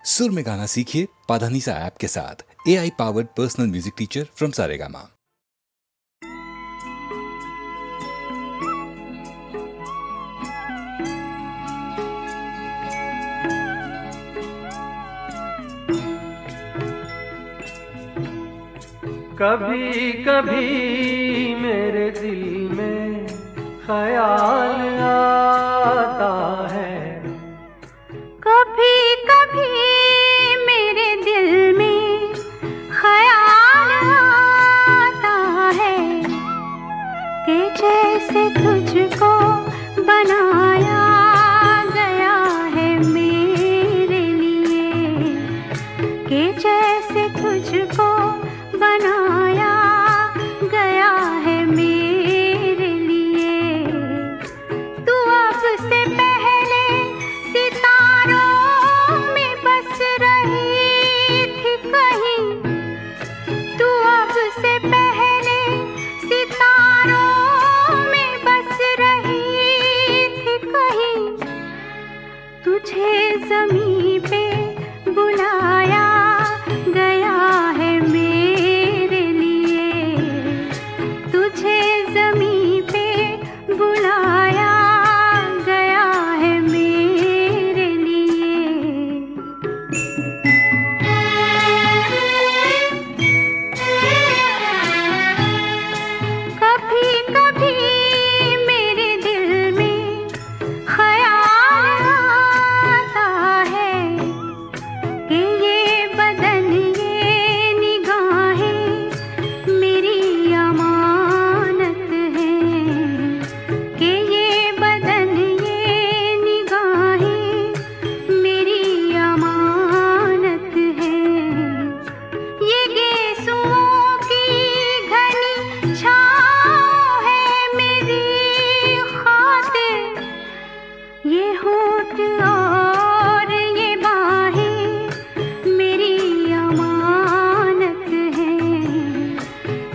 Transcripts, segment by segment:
सुर में गाना सीखिए पाधानीसा ऐप के साथ। AI powered personal music teacher from Saregama. कभी कभी मेरे दिल में ख्याल आता है, कभी कभी मेरे दिल में ख्याल आता है कि जैसे तुझको बनाया गया है मेरे लिए, कि जैसे तुझको बनाया गया है मेरे लिए। तू अब से पहले सितारों में बस रही थी कहीं, तू अब से पहले सितारों में बस रही थी कहीं। तुझे ज़मीं पे बुलाया गया है मेरे लिए, तुझे ज़मीं पे बुलाया गया है मेरे लिए। कभी कभी मेरे दिल में ख्याल आता है कि ये बदन ये निगाहें मेरी अमानत हैं, कि ये बदन ये निगाहें मेरी अमानत हैं। ये गेसुओं की घनी छाँव है मेरी खातिर, ये होठ और ये बाहें मेरी अमानत हैं,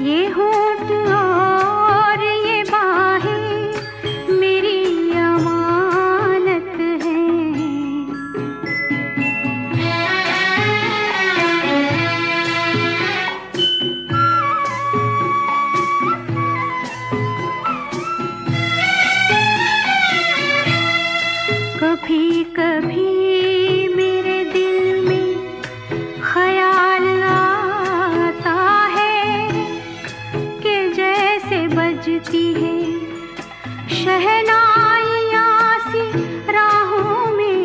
ये होठ और ये बाहें मेरी अमानत हैं। कभी कभी मेरे दिल में ख्याल आता है कि जैसे बजती है शहनाइयाँ सी राहों में,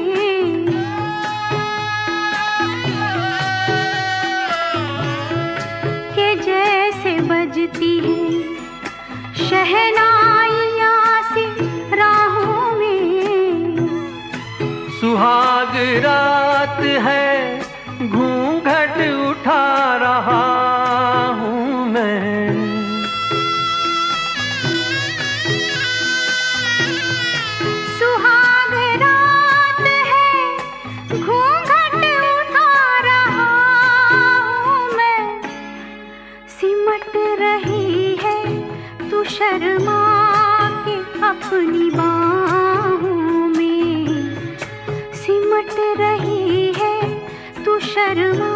कि जैसे बजती है शहनाइयाँ सी राहों में। सुहाग रात है घूंघट उठा रहा हूँ मैं, सुहाग रात है घूंघट उठा रहा हूँ मैं। सिमट रही है तू शर्मा के अपनी बाहों में, सिमट रही है तू शर्मा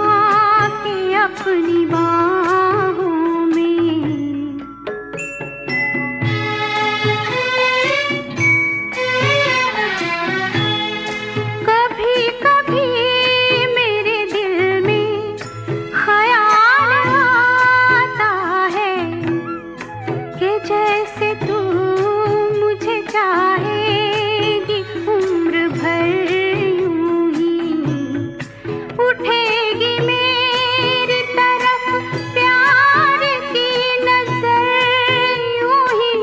के अपनी बाहों में। कभी कभी मेरे दिल में ख्याल आता है कि जैसे तू मुझे चाहेगी उम्र भर यूं ही, उठेगी मेरी तरफ प्यार की नजर यूं ही।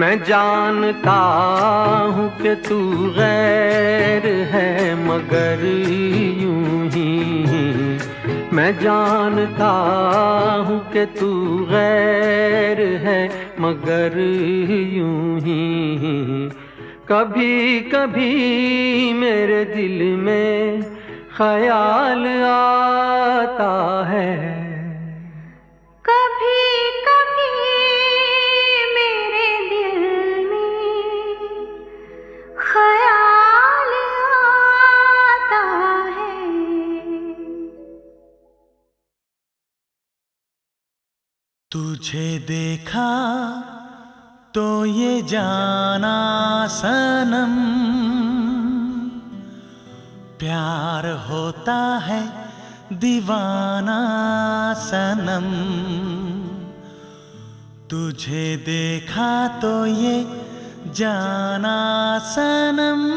मैं जानता हूँ कि तू गैर है मगर यूं ही, मैं जानता हूँ कि तू गैर है मगर यूं ही। कभी कभी मेरे दिल में ख्याल आता है, कभी कभी मेरे दिल में ख्याल आता है। तुझे देखा तो ये जाना सनम, प्यार होता है दीवाना सनम। तुझे देखा तो ये जाना सनम।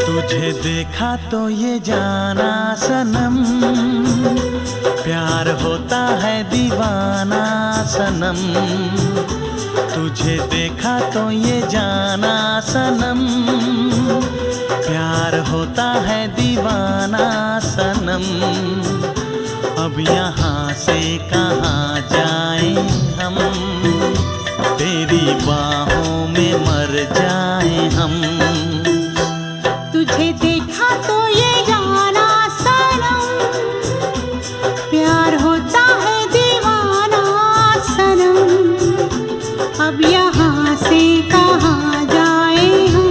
तुझे देखा तो ये जाना सनम, प्यार होता है दीवाना सनम। तुझे देखा तो ये जाना सनम, प्यार होता है दीवाना सनम। अब यहाँ से कहाँ जाएं हम, तेरी बाहों में मर जाएं हम। तुझे देखा तो ये जाना सनम, प्यार होता है दीवाना सनम। अब यहाँ से कहाँ जाए हम,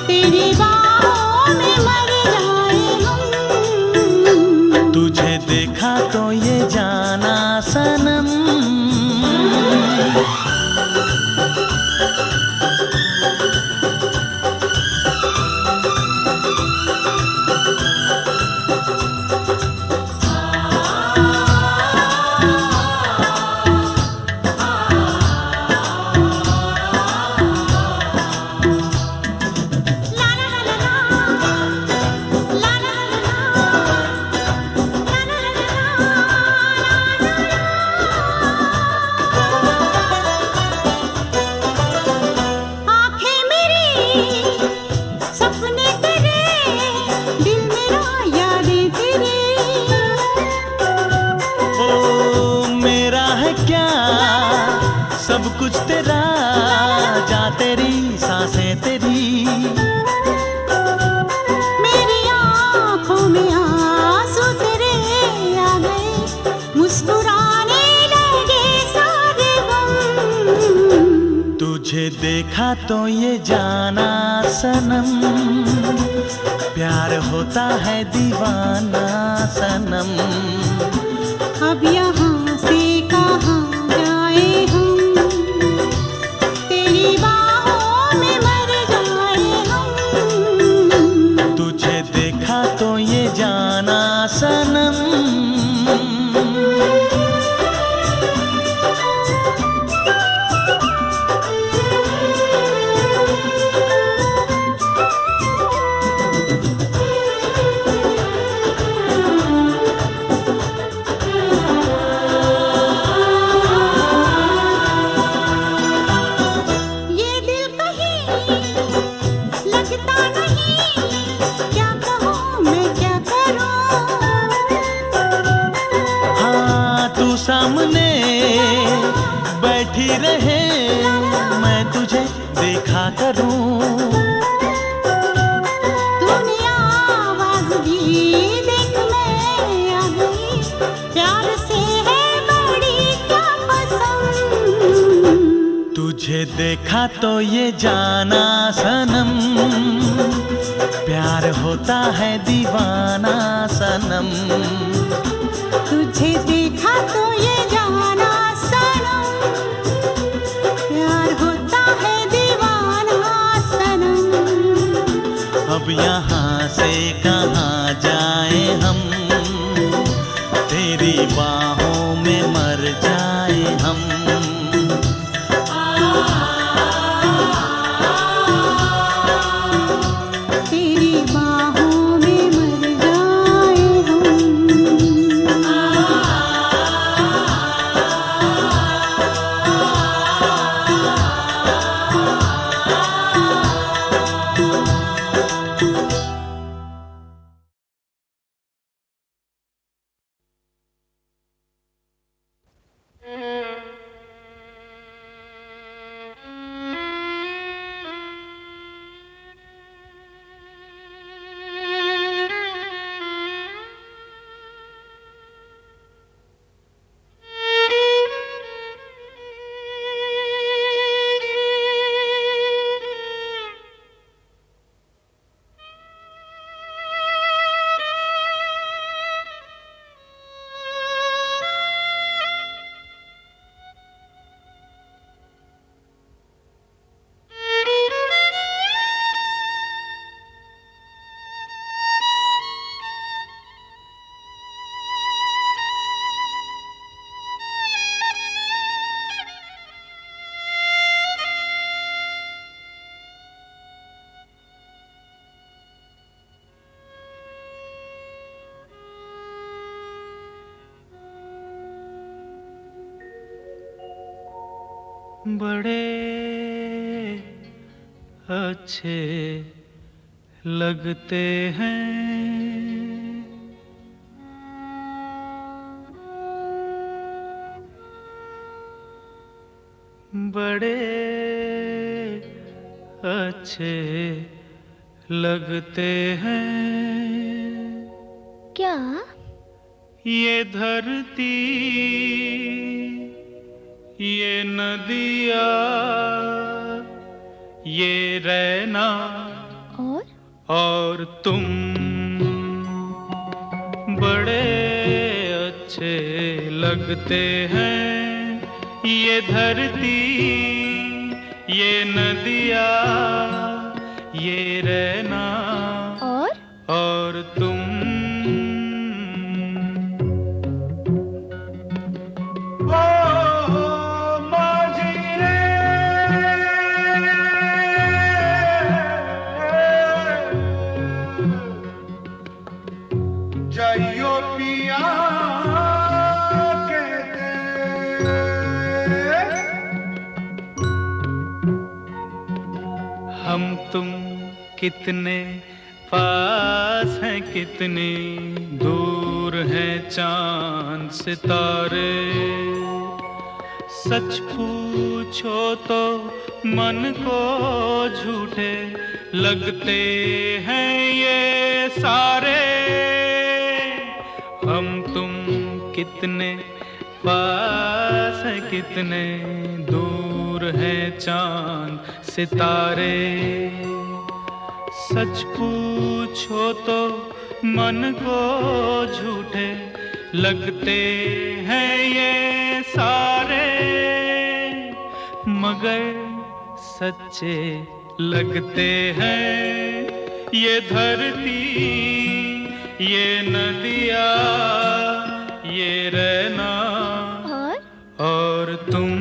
तेरी बाहों में मर जाए हम। तुझे देखा तो ये जाना सनम। सब कुछ तेरा, जा तेरी सांसें तेरी। मेरी आँखों में आंसू तेरे आ गए, मुस्कुराने लगे सारे गम। तुझे देखा तो ये जाना सनम, प्यार होता है दीवाना सनम। अब यहाँ से कहाँ जाए हम, तेरी बाहों में मर जाए हम। तुझे देखा तो ये जाना सनम। सामने बैठी रहे, मैं तुझे देखा करूं। तूने आवाज दी, देख मैं आ गई, प्यार से है बड़ी क्या पसंद। तुझे देखा तो ये जाना सनम, प्यार होता है दीवाना सनम। तुझे देखा तो ये जाना सनम, प्यार होता है दीवाना सनम। अब यहाँ से कहाँ जाए हम, तेरी बाहों में मर जाए हम। तेरी बाहों में मर जाए हम। बड़े अच्छे लगते हैं। बड़े अच्छे लगते हैं। क्या? ये धरती, ये नदिया, ये रैना और तुम बड़े अच्छे लगते हैं। ये धरती, ये नदिया, ये रैना और तुम। जाइयो पिया के दे। हम तुम कितने पास हैं, कितने दूर हैं चांद सितारे। सच पूछो तो मन को झूठे लगते हैं ये सारे। हम तुम कितने पास हैं, कितने दूर हैं चांद सितारे। सच पूछो तो मन को झूठे लगते हैं ये सारे। मगर सच्चे लगते हैं ये धरती, ये नदिया, ये रैना और तुम।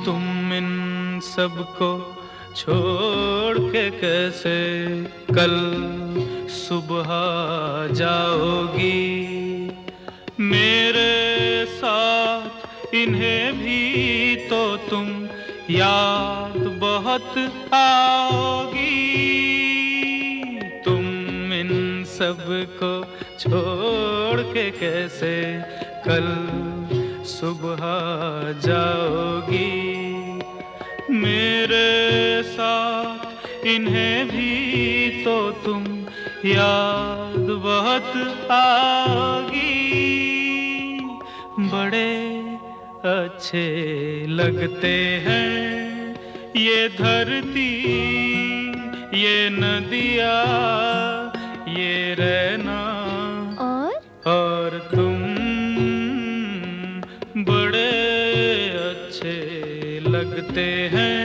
तुम इन सबको छोड़ के कैसे कल सुबह जाओगी। मेरे साथ इन्हें भी तो तुम याद बहुत आओगी। तुम इन सबको छोड़ के कैसे कल सुबह जाओगी। मेरे साथ इन्हें भी तो तुम याद बहुत आओगी। बड़े अच्छे लगते हैं ये धरती, ये नदिया, ये रैना और तुम बड़े अच्छे लगते हैं।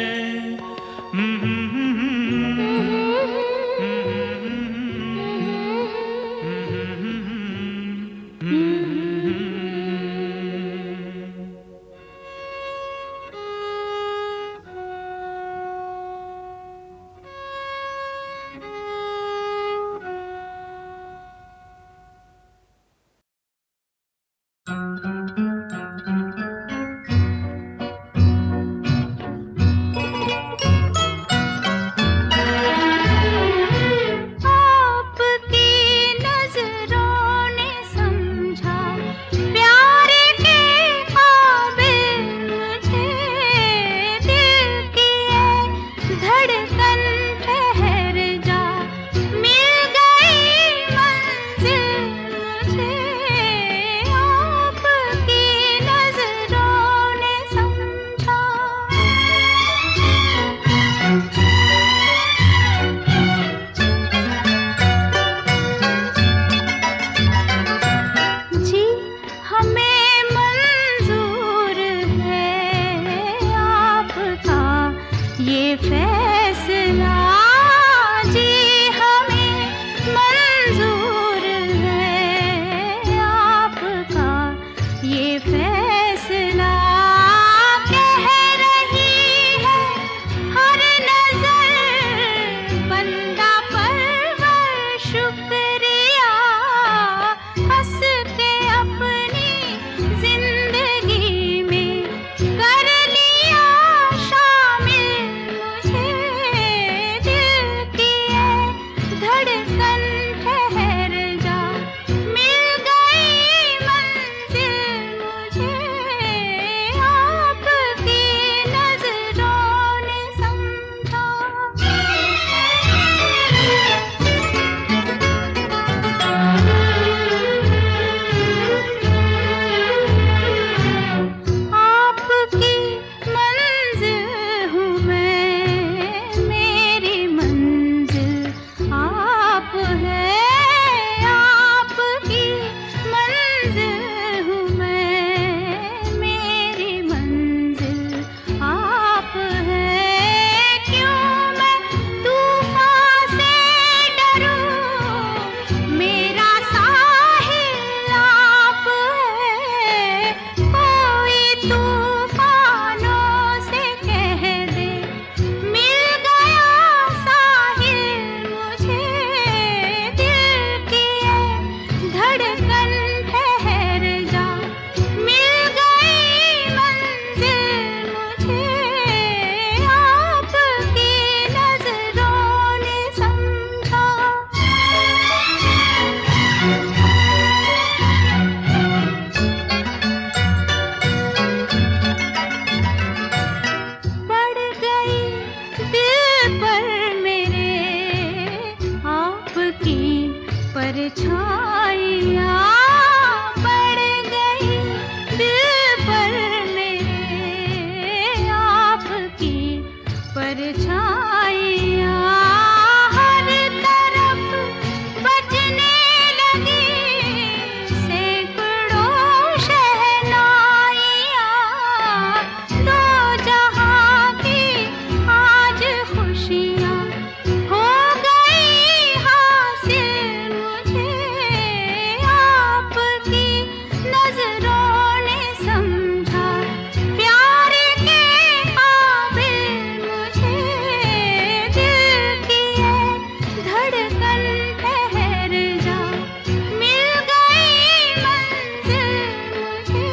परछाइयाँ पड़ गई दिल पर मेरे आपकी परछाइयाँ हर तरफ बजने लगी सैकड़ों शहनाइयाँ दो जहाँ की आज खुशियाँ हो गई हासिल मुझे आपकी नजरों ने समझा प्यार के काबिल मुझे दिल की है धड़कन ठहर जा मिल गई मंजिल मुझे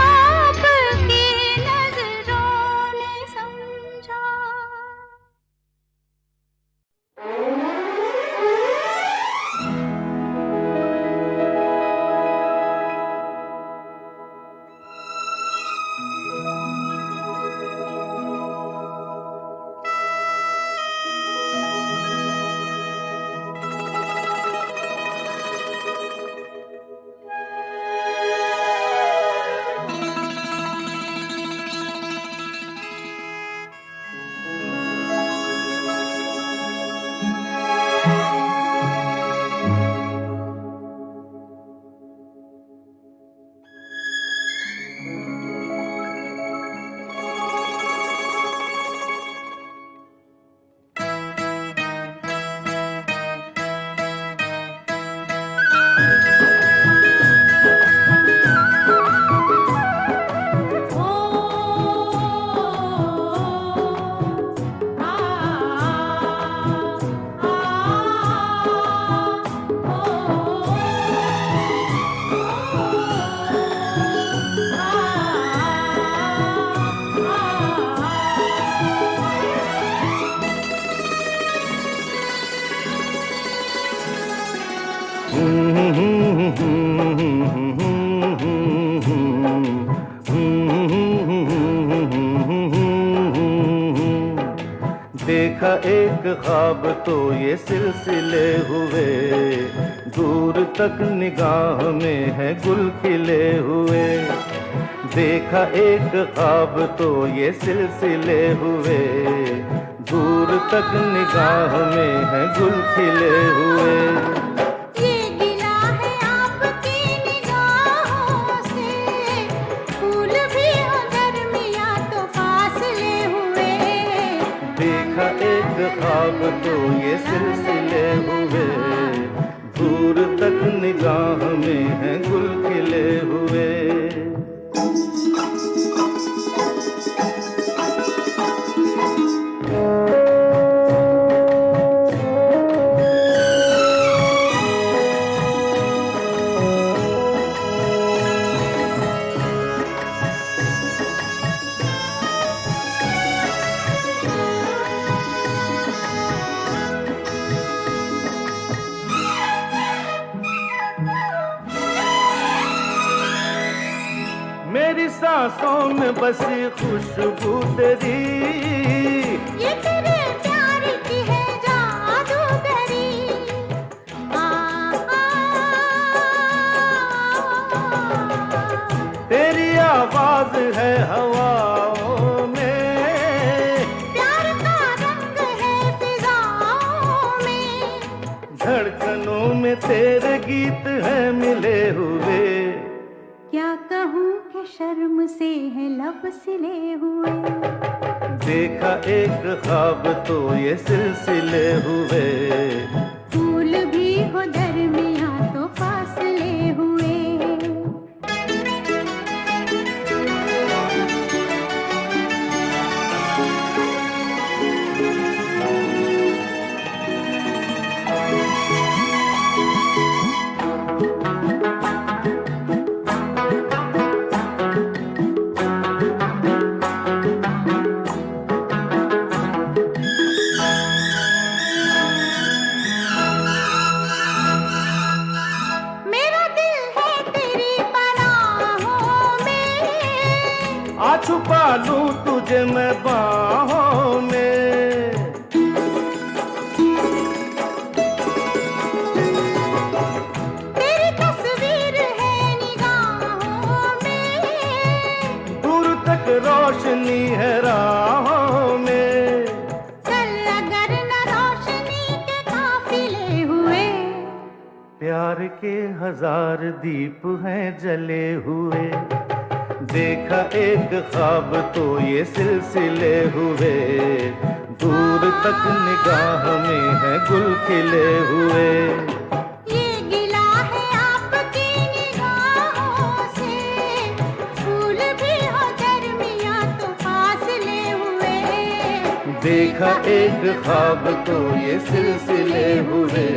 आपकी नजरों ने समझा। देखा एक ख्वाब तो ये सिलसिले हुए दूर तक निगाह में है गुल खिले हुए। देखा एक ख्वाब तो ये सिलसिले हुए दूर तक निगाह में है गुल खिले हुए। ये गिला है आपकी निगाहों से फूल भी हो दरमियाँ तो फासले हुए। देखा एक ख्वाब तो ये सिलसिले हुए दूर तक निगाह में है गुल खिले हुए। मेरी सांसों में बसी खुशबू तेरी ये तेरे प्यार की है जादूगरी। तेरी आवाज है हवाओं में प्यार का रंग है फिजाओं में। धड़कनों में तेरे गीत हैं मिले हुए। क्या कहूँ कि शर्म से है लब सिले हुए। देखा एक ख्वाब तो ये सिलसिले हुए फूल भी हो दरमियाँ तो फासले हुए। छुपा लूं तुझे मैं बाहों में। प्यार के हजार दीप हैं जले हुए, देखा एक ख्वाब तो ये सिलसिले हुए, दूर तक निगाह में है गुल खिले हुए। ये गिला है आपकी निगाहों से, फूल भी हो दरमियां तो फासले हुए। देखा एक ख्वाब तो ये सिलसिले हुए,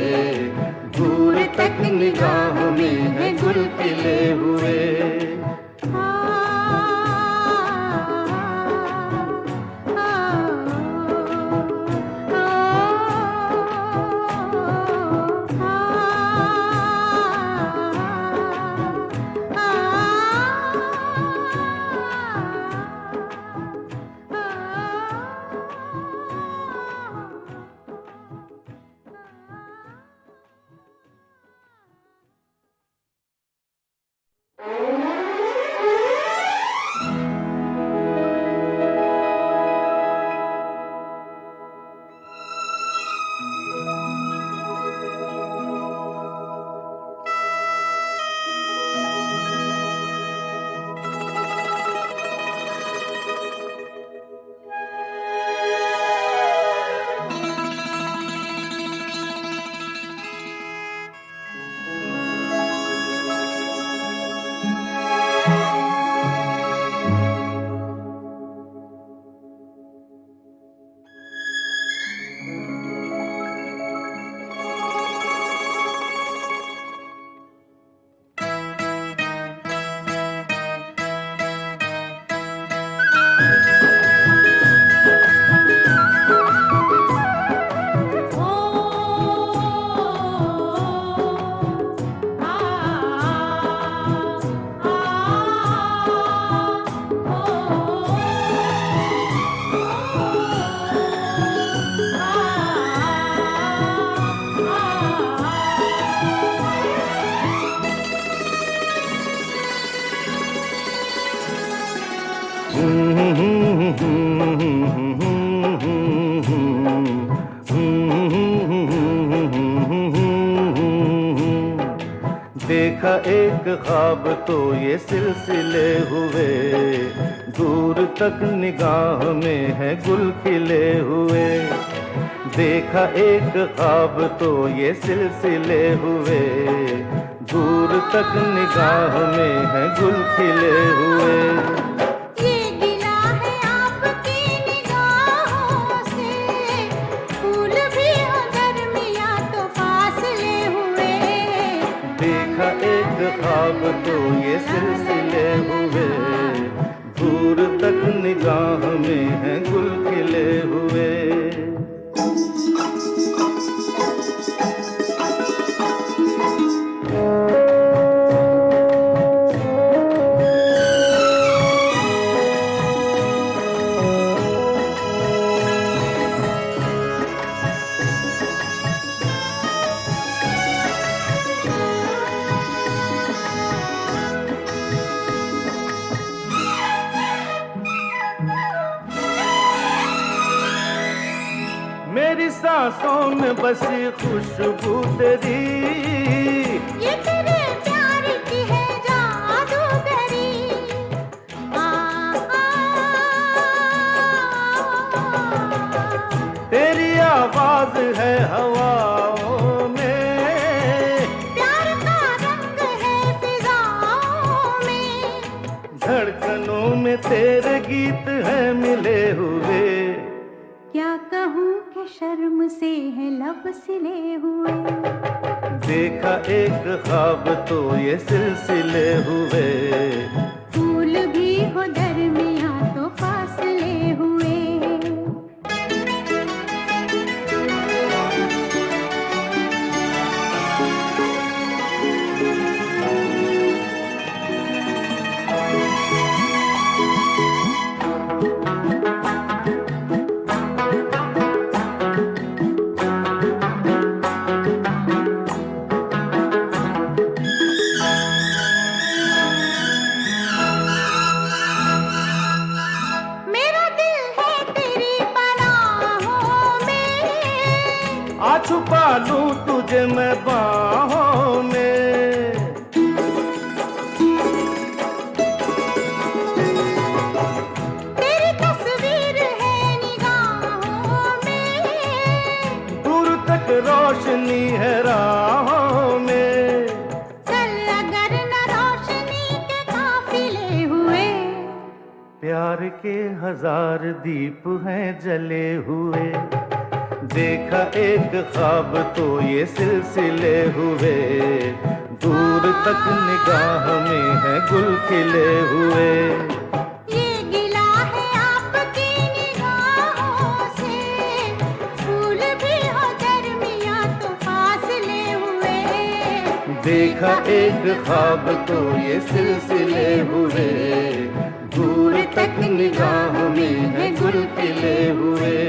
दूर तक निगाह में है गुल खिले हुए। देखा एक ख्वाब तो ये सिलसिले हुए, दूर तक निगाह में है गुल खिले हुए। देखा एक ख्वाब तो ये सिलसिले हुए, दूर तक निगाह में है गुल खिले हुए। ये गिला है आपकी निगाहों से, फूल भी हो दरमियां तो फासले हुए। देखा एक ख्वाब तो ये सिलसिले हुए, दूर तक निगाह में है गुल खिले हुए। मेरी सांसों में बसी खुशबू तेरी, ये तेरे प्यार की है जादूगरी। तेरी आवाज है हवाओं में, प्यार का रंग है फिजाओं में। धड़कनों में तेरे गीत है मिले हुए। क्या कहूँ कि शर्म से है लब सिले हुए। देखा एक ख्वाब तो ये सिलसिले हुए, फूल भी हो दरमियां तो फासले हुए। छुपा लूं तुझे मैं बाहों है राहों में। चल अगर न रोशनी के काफिले हुए, प्यार के 1000 दीप हैं जले हुए। देखा एक ख्वाब तो ये सिलसिले हुए, दूर तक निगाह में है गुल खिले हुए। ये गिला है आपकी निगाहों से, फूल भी हो दरमियां तो फासले हुए। देखा एक ख्वाब तो ये सिलसिले हुए, दूर तक निगाह में है गुल खिले हुए।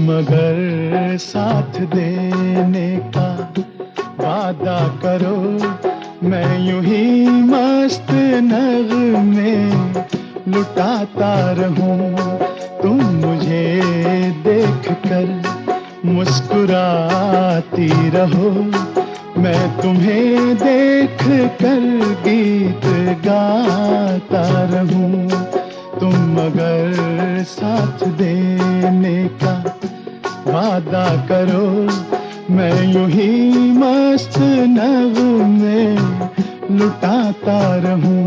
मगर साथ देने का वादा करो, मैं यूं ही मस्त नगमे लुटाता रहूं। तुम मुझे देख कर मुस्कुराती रहो, मैं तुम्हें देख कर गीत गाता रहूं। तुम मगर साथ देने का वादा करो, मैं यूं ही मस्त नगमे लुटाता रहूं।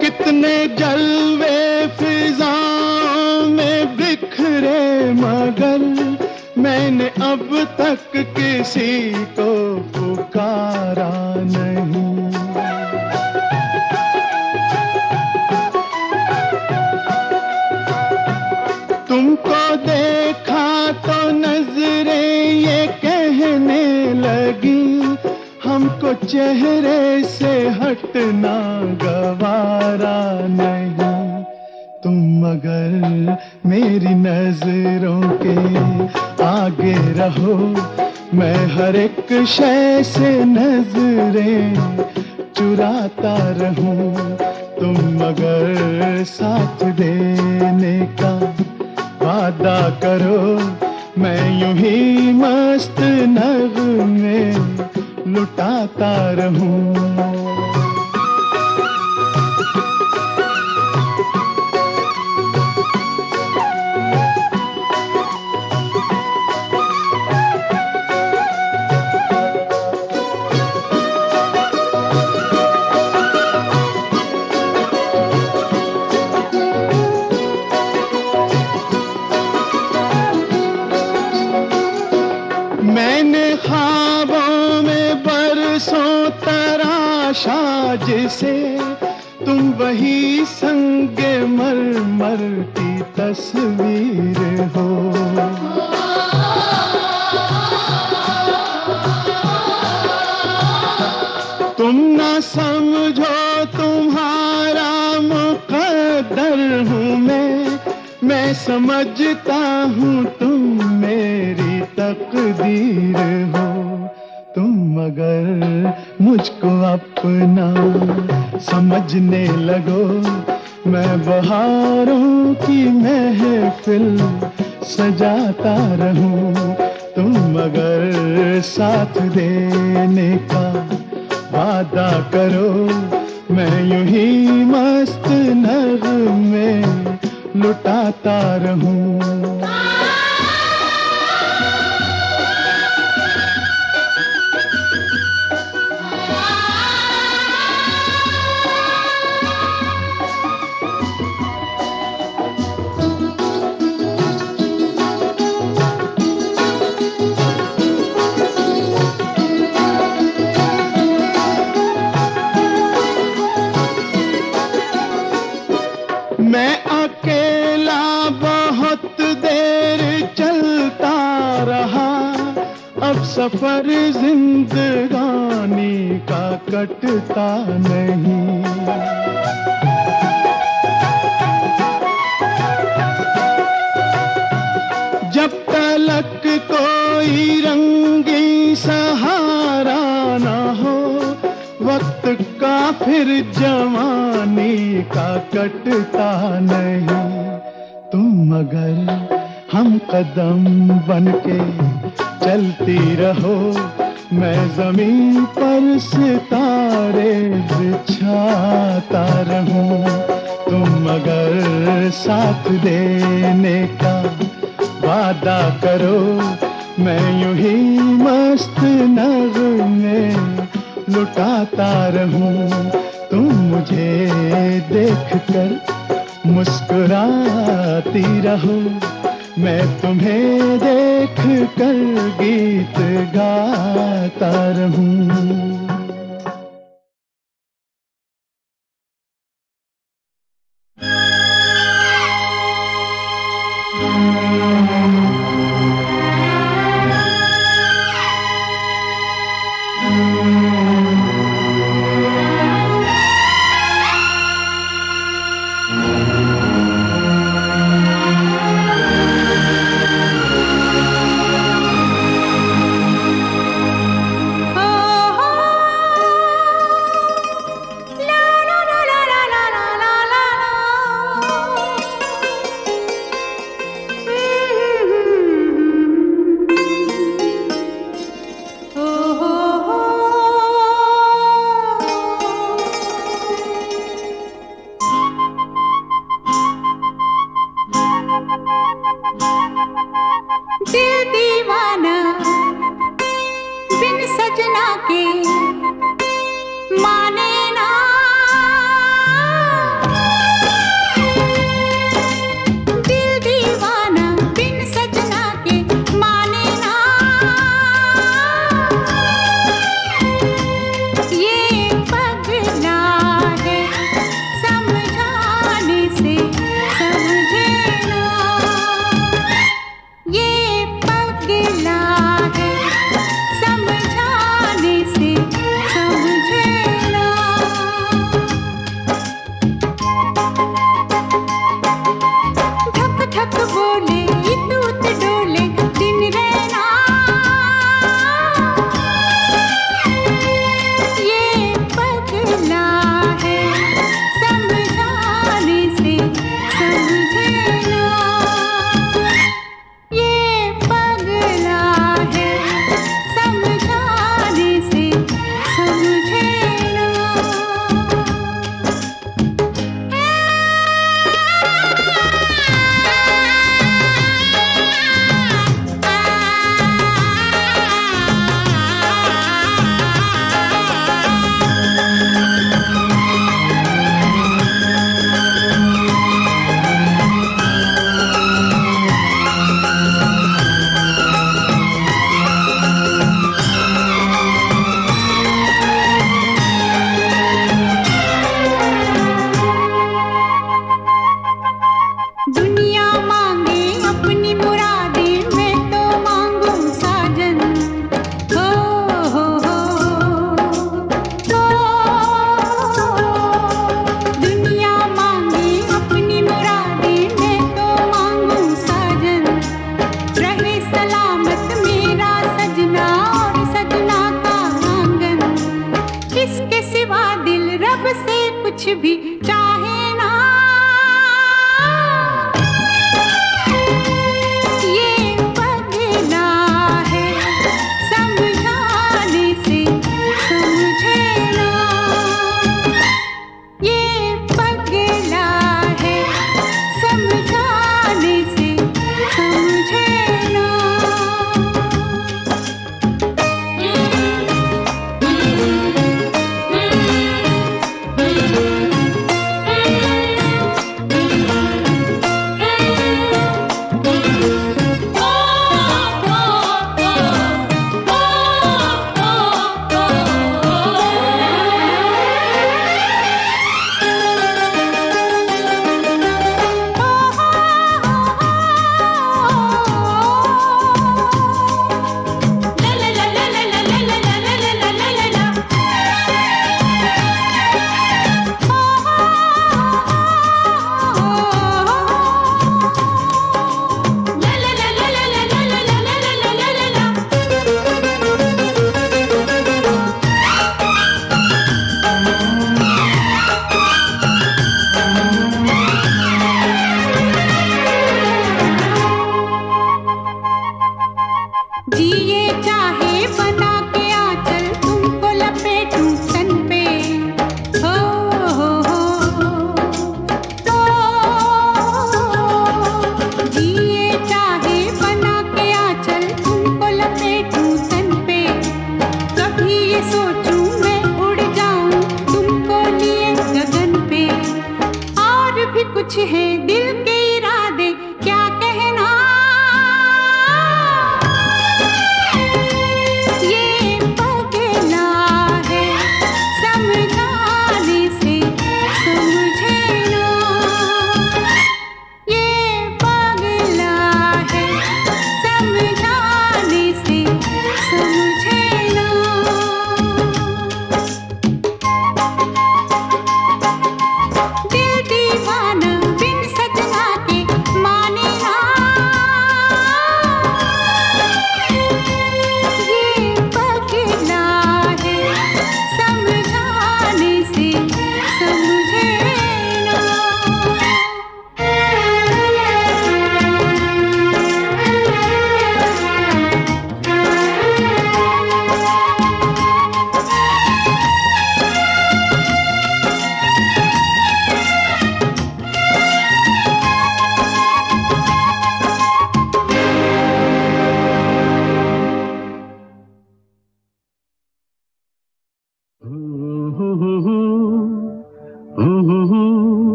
कितने जलवे फिजाओं में बिखरे, मगर मैंने अब तक किसी को पुकारा नहीं। तुमको देखा तो नजरें ये कहने लगी, हमको चेहरे से हटना गवारा नहीं। तुम मगर मेरी नजरों के आगे रहो, मैं हर एक शय से नजरें चुराता रहूं। तुम मगर साथ देने का वादा करो, मैं यूं ही मस्त नगमे लुटाता रहूं। साज से, तुम वही संगे मरमर की तस्वीर हो। तुम ना समझो तुम्हारा मुकद्दर हूँ मैं समझता हूँ तुम मेरी तकदीर हो। तुम अगर मुझको अपना समझने लगो, मैं बहारों की महफिल सजाता रहूं। तुम अगर साथ देने का वादा करो, मैं यूं ही मस्त नगमे लुटाता रहूं। मैं अकेला बहुत देर चलता रहा, अब सफर जिंदगानी का कटता नहीं। जब तलक कोई रंगी सहारा ना हो, वक्त का फिर जवानी का कटता नहीं। तुम अगर हम कदम बनके चलती रहो, मैं जमीन पर सितारे बिछाता रहूं। तुम अगर साथ देने का वादा करो, मैं यूं ही मस्त नगमे लुटाता रहूं। तुम मुझे देखकर मुस्कुराती रहो, मैं तुम्हें देखकर गीत गाता रहूं। दिल दीवाना बिन सजना के माने ना। दिल दीवाना बिन सजना के माने ना। ये पगला है समझाने से समझे ना। ये पगला है समझाने से समझे ना। धक धक बोले इतुत डोले दिन रहना। ये पगला है समझाने से समझे ना। ये पगला है समझाने से समझे ना। जिए चाहे बना के आंचल तुमको लपेटूं तन पे, हो जिए चाहे बना के आंचल तुमको लपेटूं तन पे। कभी ये सोचूं मैं उड़ जाऊं तुमको लिए गगन पे। और भी कुछ है दिल के इरादे क्या कहना, ये पगला है समझाने से समझे ना, ये पगला है समझाने से समझे ना। दिल दीवाना बिन सजना के माने ना, ये पगला है समझाने से समझे ना।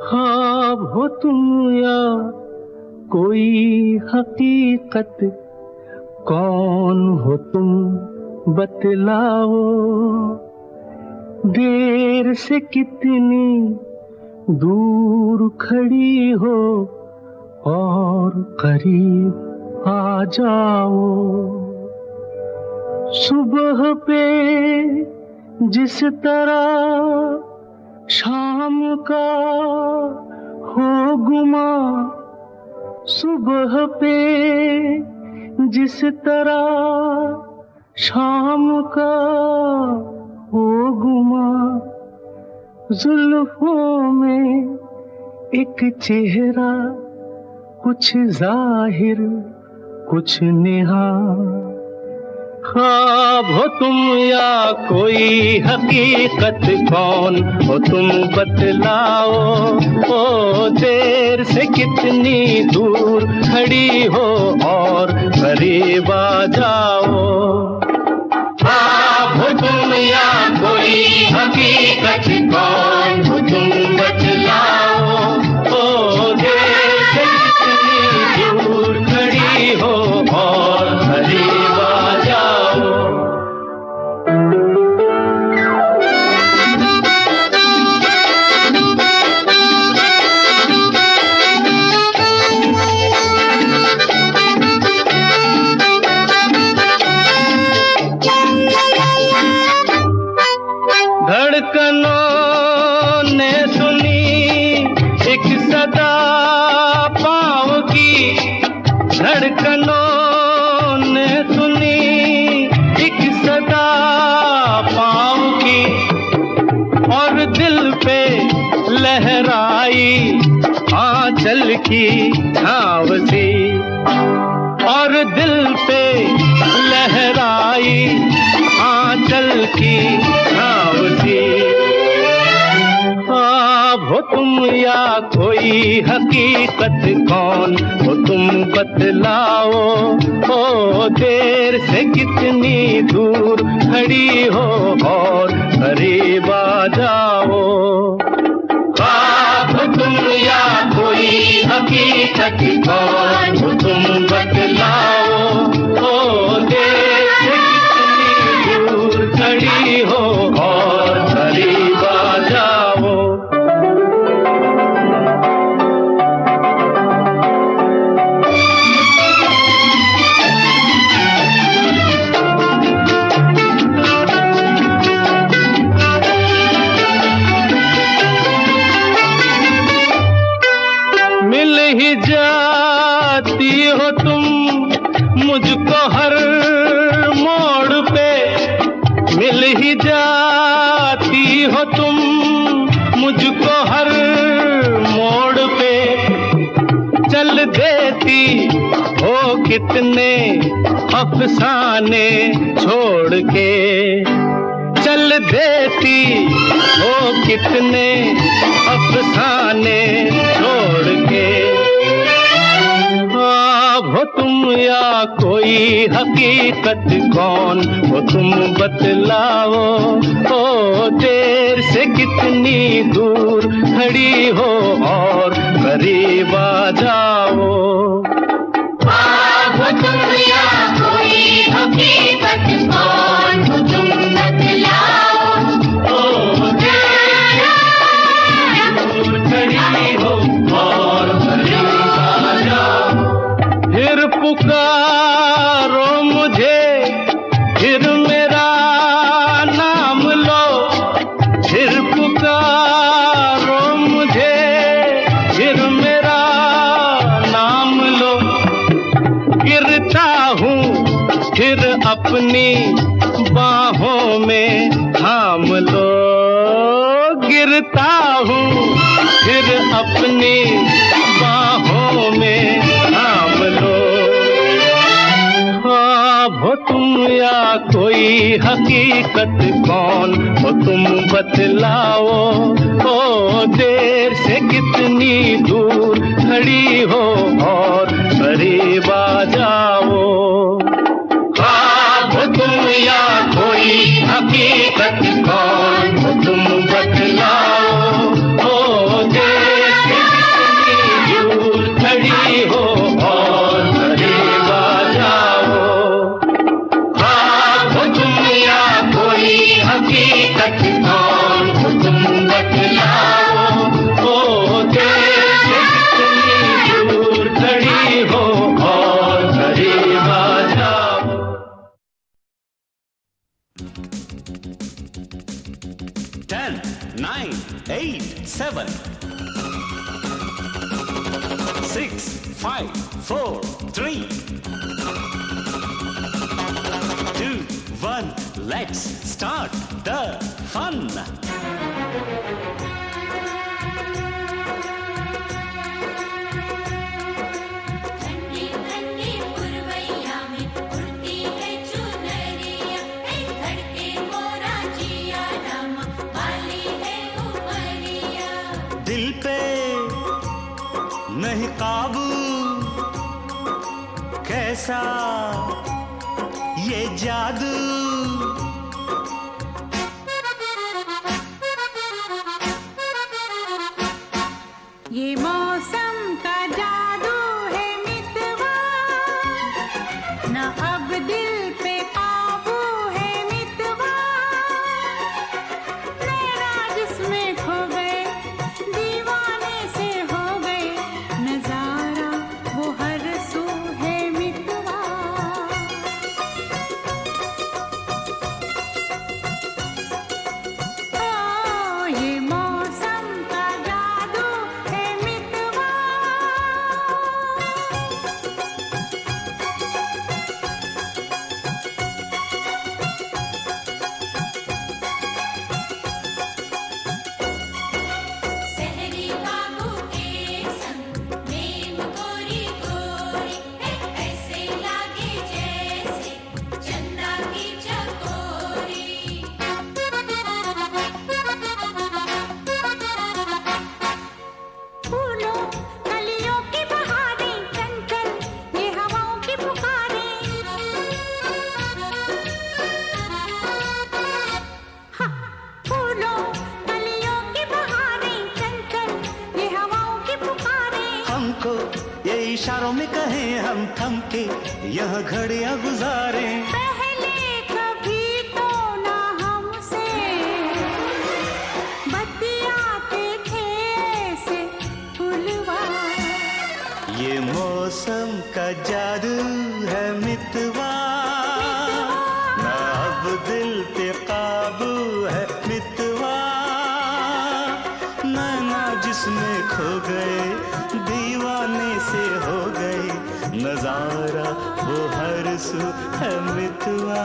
ख्वाब हो तुम या कोई हकीकत, कौन हो तुम बतलाओ। देर से कितनी दूर खड़ी हो और करीब आ जाओ। सुबह पे जिस तरह शाम का हो गुमा, सुबह पे जिस तरह शाम का हो गुमा, जुल्फों में एक चेहरा कुछ जाहिर कुछ नेहा। ख्वाब हो तुम या कोई हकीकत, कौन हो तुम बतलाओ। ओ देर से कितनी दूर खड़ी हो और करीब आ जाओ। ख्वाब हो तुम या कोई हकीकत, कौन हो तुम बतलाओ। ओ देर से कितनी दूर खड़ी हो और करीब आ जाओ। धड़कनों ने सुनी एक सदा पाँव की, धड़कनों ने सुनी एक सदा पाँव की, और दिल पे लहराई आंचल की छाँव सी, और दिल पे लहराई आंचल की छाँव सी। ख्वाब हो तुम या कोई हकीकत, कौन हो तुम बतलाओ। ओ देर से कितनी दूर खड़ी हो और करीब आ जाओ। ख्वाब हो तुम या कोई हकीकत, कौन हो तुम बतलाओ। ओ देर से कितनी दूर खड़ी हो और करीब आ जाओ। मिल ही जा कितने अफसाने छोड़ के चल देती, वो कितने अफसाने छोड़ के। हो तुम या कोई हकीकत, कौन हो तुम बतलाओ। ओ देर से कितनी दूर खड़ी हो और करीब आ जाओ। हो तुम या कोई हकीकत, कौन हो तुम बतलाओ। ओ देर से दूर खड़ी हो और करीब आ जाओ। फिर पुकारो मुझे, फिर मेरा नाम लो। फिर पुकारो मुझे, फिर मेरा नाम लो। गिरता हूँ फिर अपनी बाहों में थाम लो। गिरता हूँ फिर अपनी बाहों में थाम लो। हो तुम या कोई हकीकत, कौन हो तुम बतलाओ। ओ देर से कितनी दूर खड़ी हो और करीब आ जाओ। हो तुम या कोई हकीकत, कौन हो तुम बतलाओ। ओ देर से कितनी दूर खड़ी हो और करीब आ जाओ। हो तुम या कोई हकीकत, कौन हो तुम बतलाओ। ओ देर से कितनी दूर खड़ी हो और करीब आ जाओ। 10, 9, 8, 7, 6, 5, 4, 3, 2, 1. Let's start the fun. ठंडी ठंडी पुरवैया में उड़ती है चुनरिया। धड़के मोरा जिया, रामा वाली है उमरिया। दिल पे नहीं काबू, कैसा ये जादू। ये मौसम का जादू है मितवा, न अब दिल पे काबू है मितवा। नैना जिसमें खो गए, दीवाने से हो गए। नजारा वो हर सू है मितवा। ओ ये मौसम का जादू है मितवा। सहरी बाबू के संग प्रेम गोरी गोरी, ऐसे लागे जैसे चंदा की चकोरी। फूलों कलियों की बहारें, चंचल ये हवाओं की पुकारें। हाँ, फूलों कलियों की बहारें, चंचल ये हवाओं की पुकारें। हमको ये इशारों में कहें, हम थम के यह घड़ियां गुजारें। पहले कभी तो ना हमसे बतियाते थे ऐसे फुलवा। ये मौसम का जादू है मितवा, ना अब दिल पे काबू है मितवा। नैना जिसमें खो गए, दीवाने से हो गए। नजारा वो हर सू है मितवा।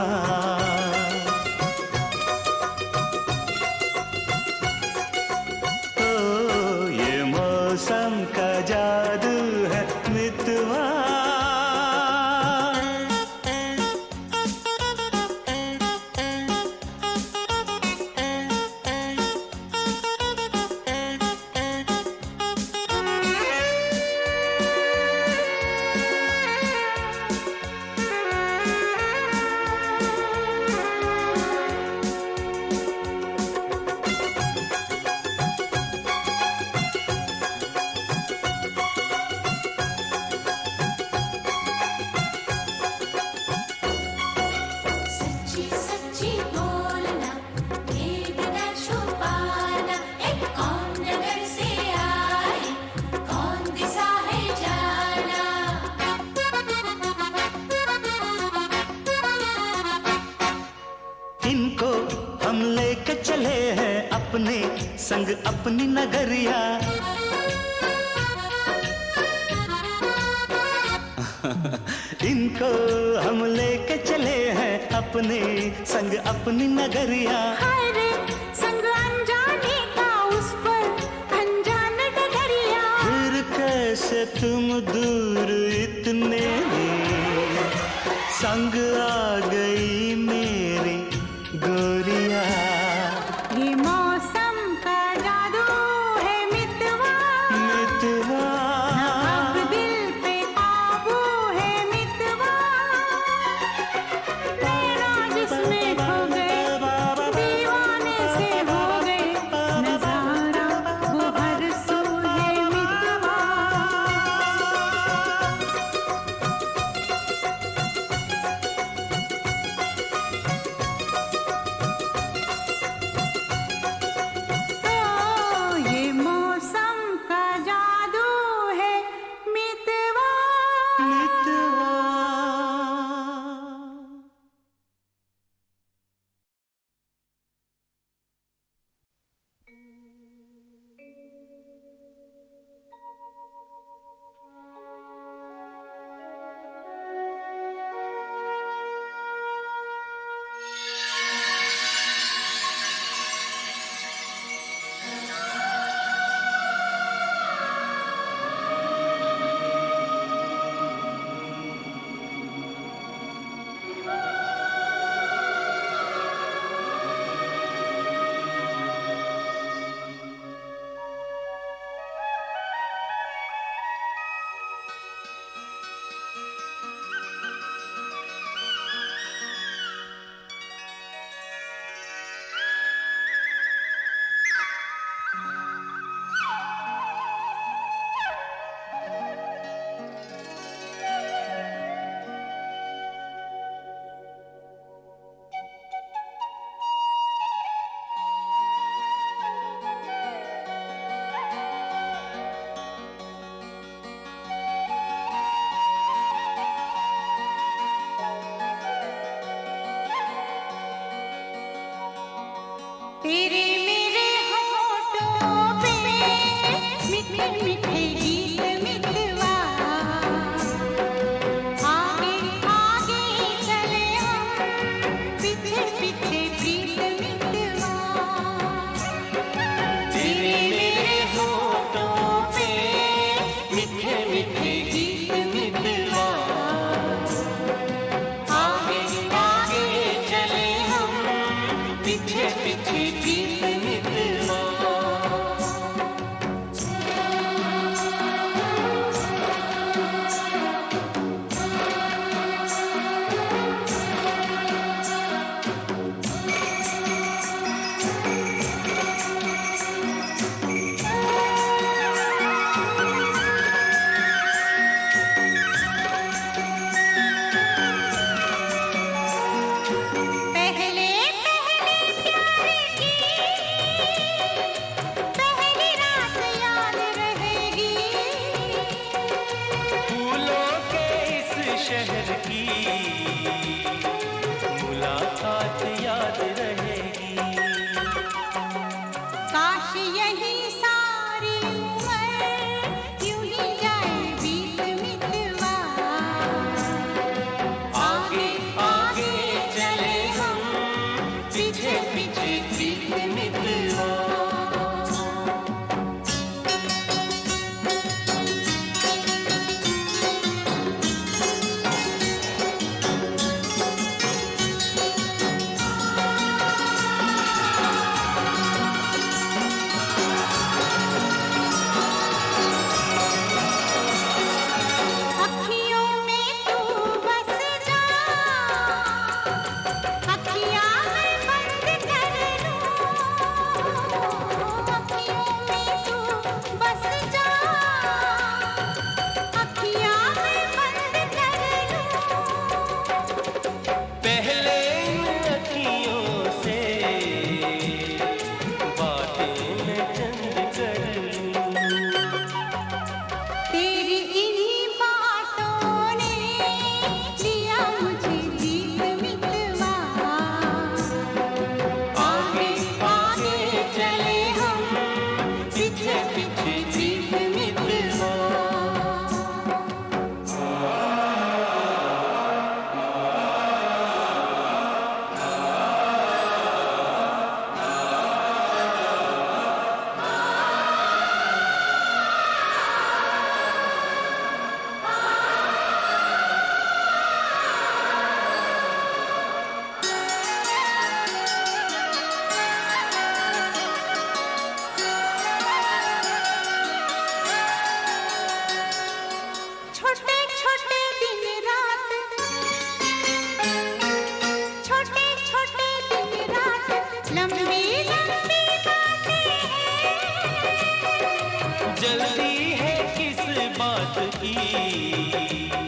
ओ ये मौसम का जादू है मितवा। संग अपनी नगरिया। इनको हम लेके चले हैं अपने संग अपनी नगरिया। हाय रे संग अनजाने का उस पर अनजान डगरिया। फिर कैसे तुम दूर इतने संग आ गई मेरी गोरिया। ये मौसम का जादू है मितवा, मितवा अब दिल पे काबू है मितवा। तेरा जिसमें खो गए दीवाने से हो गए, नजारा वो हर सू है मितवा। ये मौसम का जादू है मितवा। मितवा। तेरे मेरे होठों पे मीठे मीठे गीत मितवा। आगे आगे चले हम पीछे पीछे प्रीत मितवा। तेरे मेरे होठों पे मीठे मीठे गीत मितवा। आगे आगे चले हम पीछे पीछे प्रीत मितवा। पहले पहले प्यार की पहली रात याद रहेगी। फूलों के इस शहर की मुलाकात याद रहेगी। काश यही सारी उम्र यूं ही जाए बीत मितवा। आगे आगे चले हम पीछे पीछे प्रीत मितवा। जल्दी है किस बात की।